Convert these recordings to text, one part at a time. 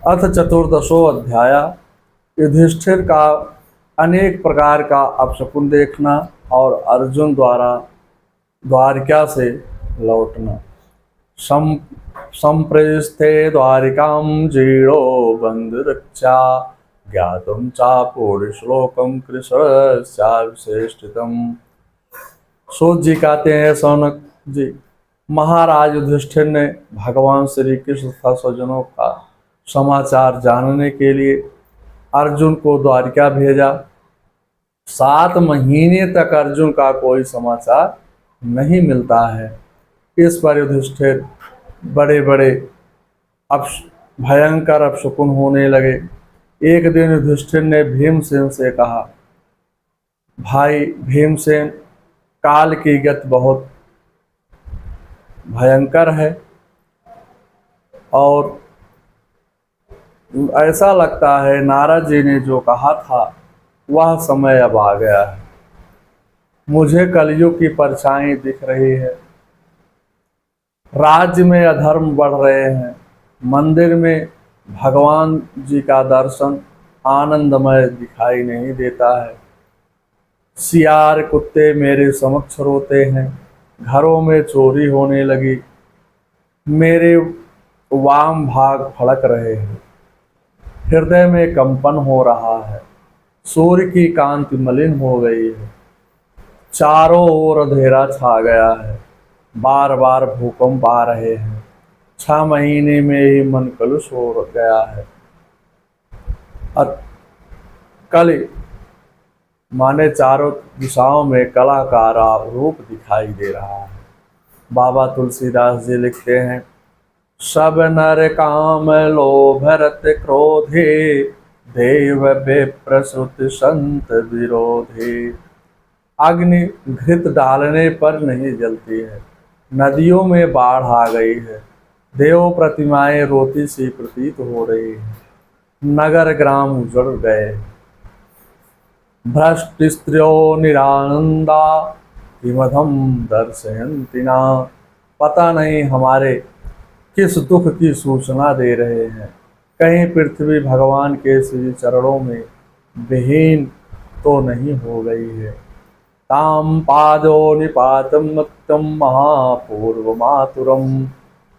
अथ चतुर्दशो अध्याय। युधिष्ठिर का अनेक प्रकार का अपशकुन देखना और अर्जुन द्वारा द्वारिका से लौटना। सम संप्रस्थे द्वारिकां जीर्णो बन्धुरक्षा ज्ञातुं चापुरुश्लोकं कृशस्याविशेषितम्। सूत जी कहते हैं, सौनक जी, महाराज युधिष्ठिर ने भगवान श्री कृष्ण तथा स्वजनों का समाचार जानने के लिए अर्जुन को द्वारिका भेजा। 7 महीने तक अर्जुन का कोई समाचार नहीं मिलता है। इस पर युधिष्ठिर बड़े बड़े भयंकर अपशकुन होने लगे। एक दिन युधिष्ठिर ने भीमसेन से कहा, भाई भीमसेन, काल की गति बहुत भयंकर है और ऐसा लगता है नारद जी ने जो कहा था वह समय अब आ गया है। मुझे कलयुग की परछाई दिख रही है। राज्य में अधर्म बढ़ रहे हैं। मंदिर में भगवान जी का दर्शन आनंदमय दिखाई नहीं देता है। सियार कुत्ते मेरे समक्ष रोते हैं। घरों में चोरी होने लगी। मेरे वाम भाग फड़क रहे हैं। हृदय में कंपन हो रहा है। सूर्य की कांति मलिन हो गई है। चारों ओर अंधेरा छा गया है। बार बार भूकंप आ रहे हैं। 6 महीने में ही मन कलुष हो गया है। कल माने चारों दिशाओं में कला का रूप दिखाई दे रहा है। बाबा तुलसीदास जी लिखते हैं, सब नर काम लोभ रत क्रोधे देव विप्र श्रुति संत विरोधे। अग्नि घृत डालने पर नहीं जलती है। नदियों में बाढ़ आ गई है। देव प्रतिमाएं रोती सी प्रतीत हो रही है। नगर ग्राम उजड़ गए। भ्रष्ट स्त्रियों निरानंदा किमधम दर्शयन्ति ना। पता नहीं हमारे किस दुख की सूचना दे रहे हैं। कहीं पृथ्वी भगवान के श्री चरणों में विहीन तो नहीं हो गई है। ताम पादो निपातम मत्तम महापूर्व मातुरम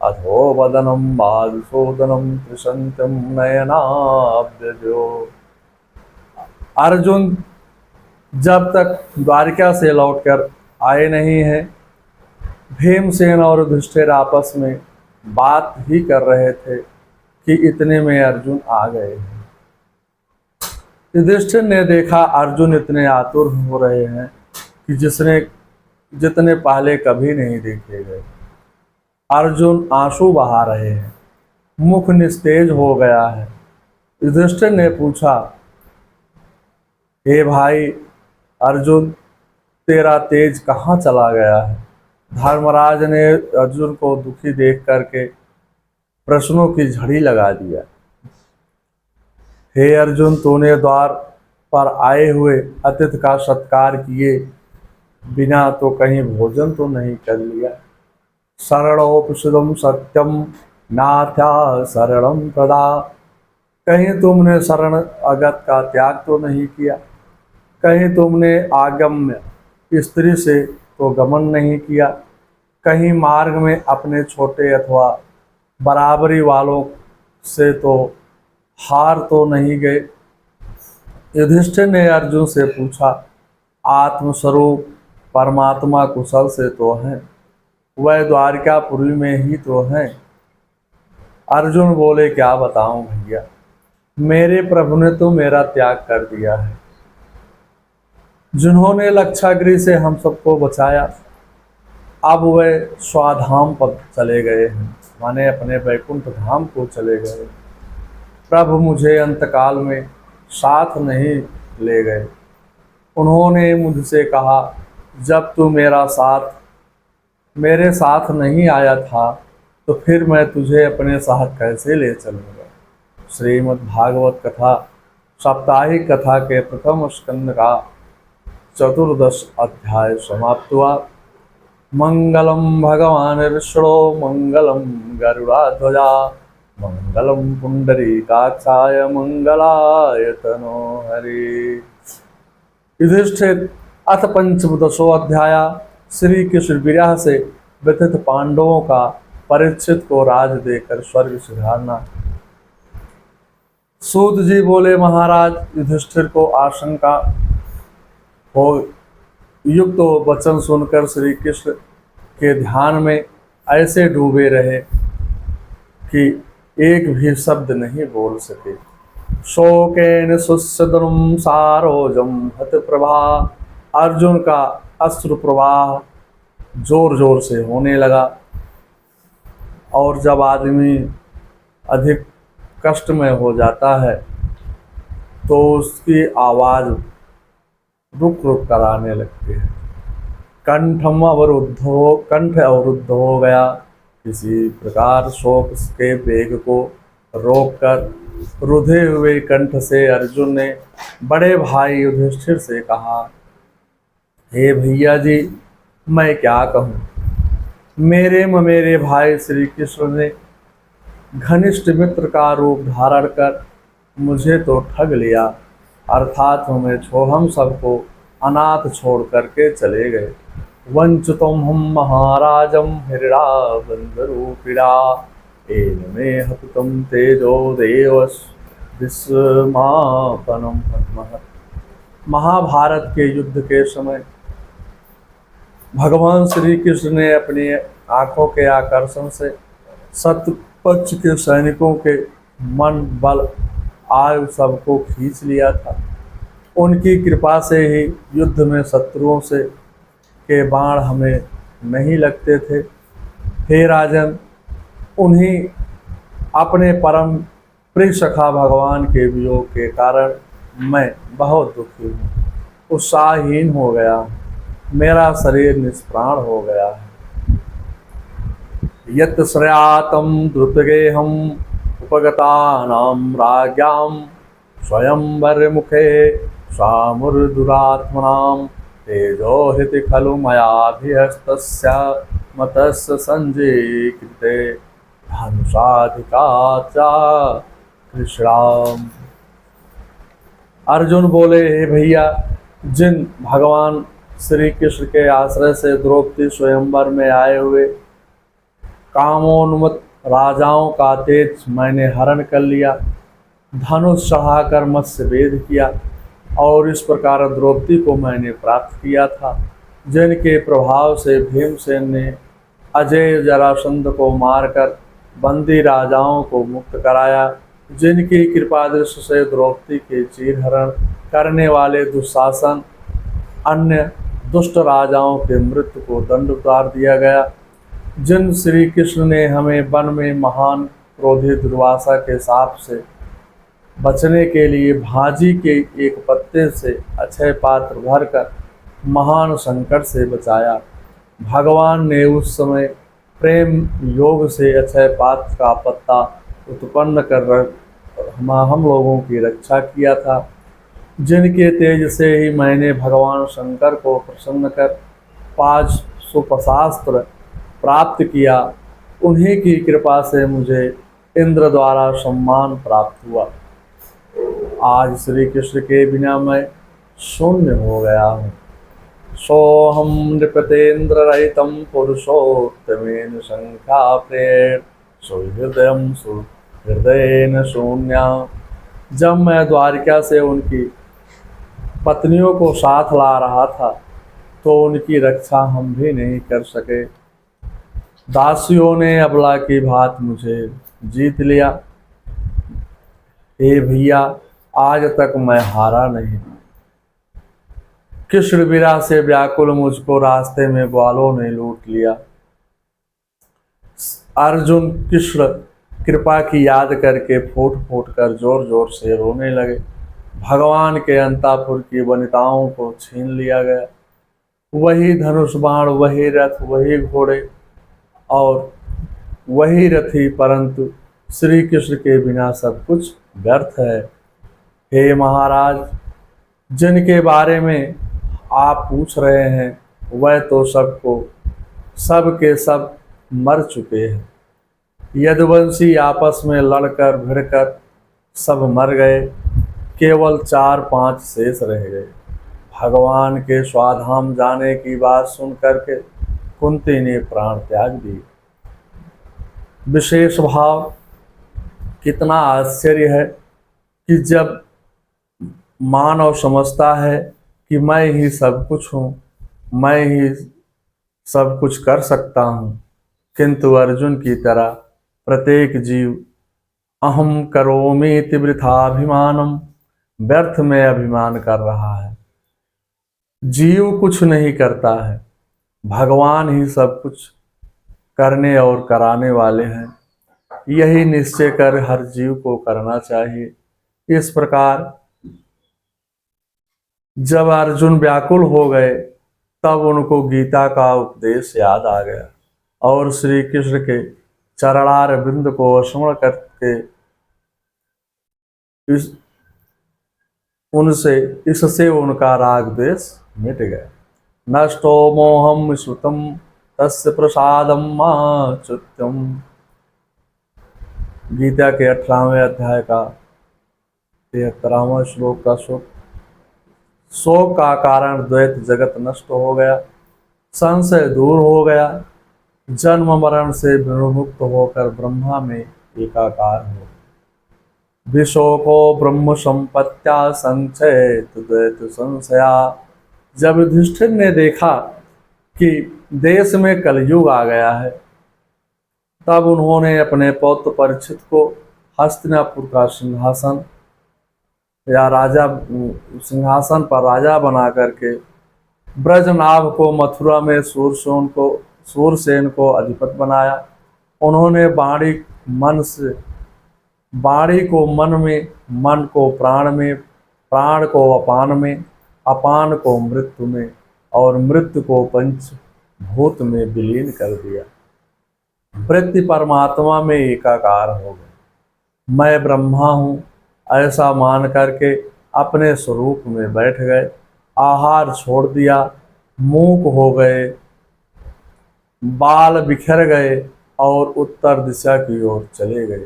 अधो वदनम बालशोदनम त्रिशंतम नयनाब्जो। अर्जुन जब तक द्वारिका से लौटकर आए नहीं हैं, भीमसेन और युधिष्ठिर आपस में बात ही कर रहे थे कि इतने में अर्जुन आ गए। युधिष्ठिर ने देखा अर्जुन इतने आतुर हो रहे हैं कि जितने पहले कभी नहीं देखे गए। अर्जुन आंसू बहा रहे हैं। मुख निस्तेज हो गया है। युधिष्ठिर ने पूछा, हे भाई अर्जुन, तेरा तेज कहाँ चला गया है? धर्मराज ने अर्जुन को दुखी देख करके प्रश्नों की झड़ी लगा दिया। हे अर्जुन, तूने द्वार पर आए हुए अतिथि का सत्कार किए बिना तो कहीं भोजन तो नहीं कर लिया? शरणोपसुदम सत्यम नाथ्या शरणम प्रदा। कहीं तुमने शरण अगत का त्याग तो नहीं किया? कहीं तुमने आगम्य स्त्री से तो गमन नहीं किया? कहीं मार्ग में अपने छोटे अथवा बराबरी वालों से तो हार तो नहीं गए? युधिष्ठिर ने अर्जुन से पूछा, आत्मस्वरूप परमात्मा कुशल से तो हैं, वह द्वारिकापुरी में ही तो हैं। अर्जुन बोले, क्या बताऊं भैया, मेरे प्रभु ने तो मेरा त्याग कर दिया है। जिन्होंने लक्षागृह से हम सबको बचाया, अब वे स्वाधाम पर चले गए हैं, माने अपने वैकुंठ धाम को चले गए। प्रभु मुझे अंतकाल में साथ नहीं ले गए। उन्होंने मुझसे कहा, जब तू मेरे साथ नहीं आया था तो फिर मैं तुझे अपने साथ कैसे ले चलूँगा। श्रीमद् भागवत कथा साप्ताहिक कथा के प्रथम स्कंद का 14 अध्याय समाप्त हुआ। मंगलम भगवान विष्णु मंगलम गरुड़ाध्वजा मंगलम पुंडरीकाक्षाय मंगलाय तनो हरि। युधिष्ठिर अथ पंचमदशो अध्याय। श्री कृष्ण विरह से व्यथित पांडवों का परीक्षित को राज देकर स्वर्ग सिधारना। सूत जी बोले, महाराज, युधिष्ठिर को आशंका हो युक्त वचन सुनकर श्री कृष्ण के ध्यान में ऐसे डूबे रहे कि एक भी शब्द नहीं बोल सके। शोकेन सुस्यदनुम सारोजम हत प्रभा। अर्जुन का अश्रु प्रवाह जोर जोर से होने लगा। और जब आदमी अधिक कष्ट में हो जाता है तो उसकी आवाज़ रुक रुक कर आने लगती है। कंठ अवरुद्ध हो गया। किसी प्रकार शोक के वेग को रोककर रुधे हुए कंठ से अर्जुन ने बड़े भाई युधिष्ठिर से कहा, हे भैया जी, मैं क्या कहूँ। मेरे भाई श्री कृष्ण ने घनिष्ठ मित्र का रूप धारण कर मुझे तो ठग लिया, अर्थात हम सबको अनाथ छोड़ करके चले गए। वंचितम हम महाराजम हिरणाबंधरूपिणा एन मे हतुतम तेजो देव विस्मापनम। महाभारत के युद्ध के समय भगवान श्री कृष्ण ने अपनी आंखों के आकर्षण से सतपक्ष के सैनिकों के मन, बल, आयु सबको खींच लिया था। उनकी कृपा से ही युद्ध में शत्रुओं से के बाण हमें नहीं लगते थे। हे राजन, उन्हीं अपने परम प्रिय सखा भगवान के वियोग के कारण मैं बहुत दुखी हूँ, उत्साहहीन हो गया, मेरा शरीर निष्प्राण हो गया है। यत् श्रयातम द्रुतगेहम उपगतानां राज्ञां स्वयंवर मुखे स्वामुर्दुरात्मनां तेजो हृति खलु मयाभिहस्तस्य मतस्य संजीकृते धनुषाधिका च कृष्णाम। अर्जुन बोले, हे भैया, जिन भगवान श्री कृष्ण के आश्रय से द्रौपदी स्वयंवर में आए हुए कामोन्मत्त राजाओं का तेज मैंने हरण कर लिया, धनुष चढ़ाकर मत्स्य भेद किया और इस प्रकार द्रौपदी को मैंने प्राप्त किया था, जिनके प्रभाव से भीमसेन ने अजय जरासंध को मारकर बंदी राजाओं को मुक्त कराया, जिनकी कृपा दृष्टि से द्रौपदी के चीरहरण करने वाले दुशासन अन्य दुष्ट राजाओं के मृत्यु को दंड उतार दिया गया, जिन श्री कृष्ण ने हमें वन में महान क्रोधी दुर्वासा के साप से बचने के लिए भाजी के एक पत्ते से अक्षय पात्र भरकर महान संकट से बचाया। भगवान ने उस समय प्रेम योग से अक्षय पात्र का पत्ता उत्पन्न कर हम लोगों की रक्षा किया था, जिनके तेज से ही मैंने भगवान शंकर को प्रसन्न कर 5 सुपशास्त्र प्राप्त किया। उन्हीं की कृपा से मुझे इंद्र द्वारा सम्मान प्राप्त हुआ। आज श्री कृष्ण के बिना मैं शून्य हो गया हूँ। सोहम नृपतेन्द्र रहितम पुरुषोत्तमेन संख्या प्रेर सुहृदयम सुहृदयेन शून्या। जब मैं द्वारिका से उनकी पत्नियों को साथ ला रहा था तो उनकी रक्षा हम भी नहीं कर सके। दासियों ने अबला की भांत मुझे जीत लिया। हे भैया, आज तक मैं हारा नहीं। कृष्ण विरह से व्याकुल मुझको रास्ते में ग्वालों ने लूट लिया। अर्जुन कृष्ण कृपा की याद करके फूट फूट कर जोर जोर से रोने लगे। भगवान के अंतापुर की वनिताओं को छीन लिया गया। वही धनुष बाण, वही रथ, वही घोड़े और वही रथी, परंतु श्री कृष्ण के बिना सब कुछ व्यर्थ है। हे महाराज, जिनके बारे में आप पूछ रहे हैं वह तो सब के सब मर चुके हैं। यदुवंशी आपस में लड़कर भिड़कर सब मर गए, केवल 4-5 शेष रह गए। भगवान के स्वाधाम जाने की बात सुन करके कुंती ने प्राण त्याग दिए। विशेष भाव, कितना आश्चर्य है कि जब मानव समझता है कि मैं ही सब कुछ हूँ, मैं ही सब कुछ कर सकता हूँ, किंतु अर्जुन की तरह प्रत्येक जीव अहम करोमीति वृथाभिमानम, व्यर्थ में अभिमान कर रहा है। जीव कुछ नहीं करता है, भगवान ही सब कुछ करने और कराने वाले हैं। यही निश्चय कर हर जीव को करना चाहिए। इस प्रकार जब अर्जुन व्याकुल हो गए, तब उनको गीता का उपदेश याद आ गया और श्री कृष्ण के चरणार बिंद को स्मरण करके इससे उनका राग द्वेष मिट गया। नष्टो मोहम श्रुतम तस्य प्रसादम माच्युतम। गीता के 18वें अध्याय का 73वां श्लोक का शोक का कारण द्वैत जगत नष्ट हो गया, संशय दूर हो गया, जन्म मरण से विमुक्त होकर ब्रह्मा में एकाकार हो। विशोको ब्रह्म संपत्त्या संचय द्वैत संशया। जब युधिष्ठिर ने देखा कि देश में कलयुग आ गया है, तब उन्होंने अपने पौत्र परीक्षित को हस्तिनापुर का सिंहासन या राजा सिंहासन पर राजा बना करके ब्रजनाभ को मथुरा में सूरसेन को अधिपति बनाया। उन्होंने वाणी को मन में, मन को प्राण में, प्राण को अपान में, अपान को मृत्यु में और मृत्यु को पंचभूत में विलीन कर दिया। वृत्ति परमात्मा में एकाकार हो गए। मैं ब्रह्मा हूँ ऐसा मान करके अपने स्वरूप में बैठ गए। आहार छोड़ दिया, मूक हो गए, बाल बिखर गए और उत्तर दिशा की ओर चले गए।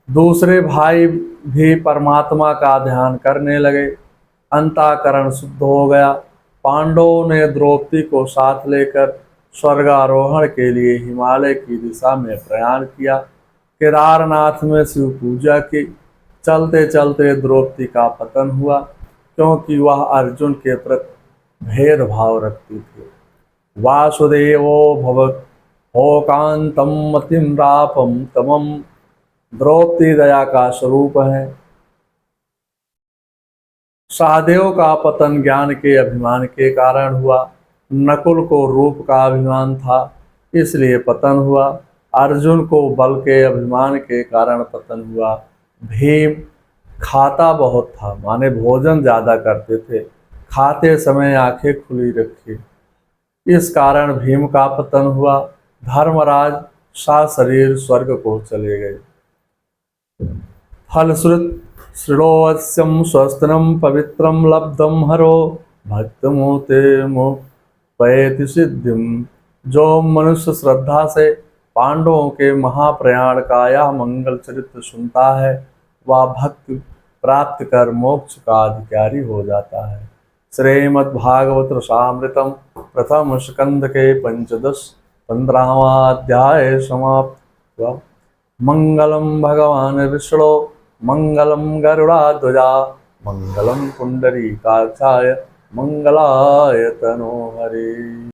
दूसरे भाई भी परमात्मा का ध्यान करने लगे। अंतःकरण शुद्ध हो गया। पांडवों ने द्रौपदी को साथ लेकर स्वर्गारोहण के लिए हिमालय की दिशा में प्रयाण किया। केदारनाथ में शिव पूजा की। चलते चलते द्रौपदी का पतन हुआ, क्योंकि वह अर्जुन के प्रति भेदभाव रखती थी। वासुदेवो भवत होकांतम मतिम रापम तमम। द्रौपदी दया का स्वरूप है। सहदेव का पतन ज्ञान के अभिमान के कारण हुआ। नकुल को रूप का अभिमान था, इसलिए पतन हुआ। अर्जुन को बल के अभिमान के कारण पतन हुआ। भीम खाता बहुत था, माने भोजन ज्यादा करते थे, खाते समय आंखें खुली रखी, इस कारण भीम का पतन हुआ। धर्मराज शरीर स्वर्ग को चले गए। फलश्रुत श्रेणोवश्यम स्वस्तिनम पवित्रम लब्धम हरो भक्तमोते मुपैति सिद्धिम। जो मनुष्य श्रद्धा से पांडवों के महाप्रयाण का यह मंगल चरित्र सुनता है, वह भक्ति प्राप्त कर मोक्ष का अधिकारी हो जाता है। श्रीमद्भागवत रसामृतम प्रथम स्कंद के 15वां अध्याय समाप्त। मंगलम भगवान विष्णु मंगलम गरुड़ाध्वजा मंगलम पुंडरीकाक्षाय मंगलाय तनोहरे।